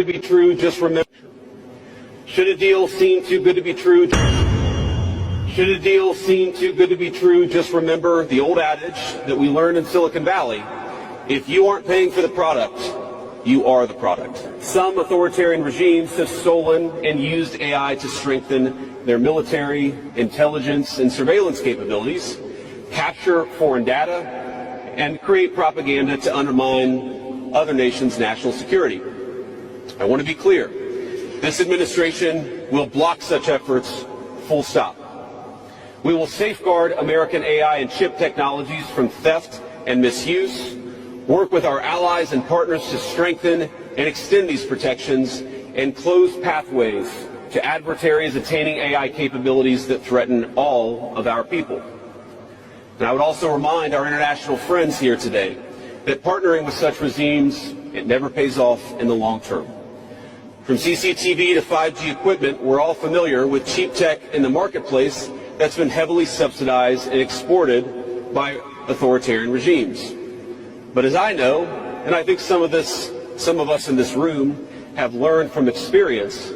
To be true, just remember. Should a deal seem too good to be true, just remember the old adage that we learned in Silicon Valley. If you aren't paying for the product, you are the product. Some authoritarian regimes have stolen and used AI to strengthen their military, intelligence, and surveillance capabilities, capture foreign data, and create propaganda to undermine other nations' national security. I want to be clear. This administration will block such efforts, full stop. We will safeguard American AI and chip technologies from theft and misuse, work with our allies and partners to strengthen and extend these protections, and close pathways to adversaries attaining AI capabilities that threaten all of our people. And I would also remind our international friends here today that partnering with such regimes, it never pays off in the long term. From CCTV to 5G equipment, we're all familiar with cheap tech in the marketplace that's been heavily subsidized and exported by authoritarian regimes. But as I know, and I think some of us in this room have learned from experience,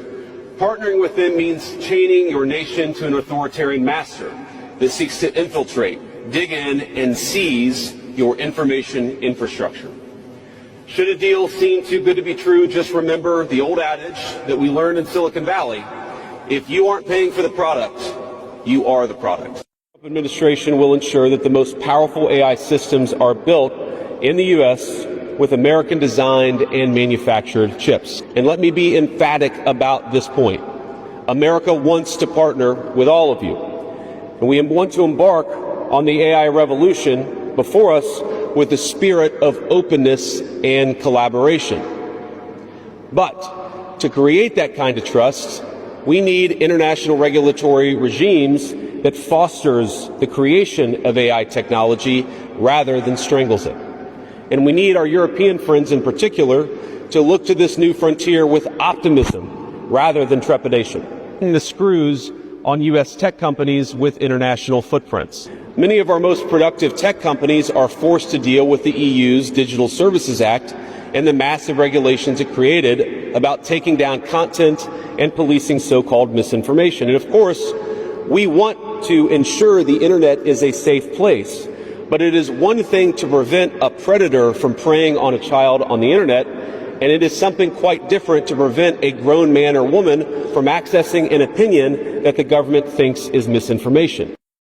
partnering with them means chaining your nation to an authoritarian master that seeks to infiltrate, dig in, and seize your information infrastructure. Should a deal seem too good to be true, just remember the old adage that we learned in Silicon Valley. If you aren't paying for the product, you are the product. The Trump administration will ensure that the most powerful AI systems are built in the U.S. with American-designed and manufactured chips. And let me be emphatic about this point. America wants to partner with all of you. And we want to embark on the AI revolution before us with the spirit of openness and collaboration. But to create that kind of trust, we need international regulatory regimes that fosters the creation of AI technology rather than strangles it. And we need our European friends in particular to look to this new frontier with optimism rather than trepidation. The screws on U.S. tech companies with international footprints. Many of our most productive tech companies are forced to deal with the EU's Digital Services Act and the massive regulations it created about taking down content and policing so-called misinformation. And of course, we want to ensure the internet is a safe place, but it is one thing to prevent a predator from preying on a child on the internet, and it is something quite different to prevent a grown man or woman from accessing an opinion that the government thinks is misinformation.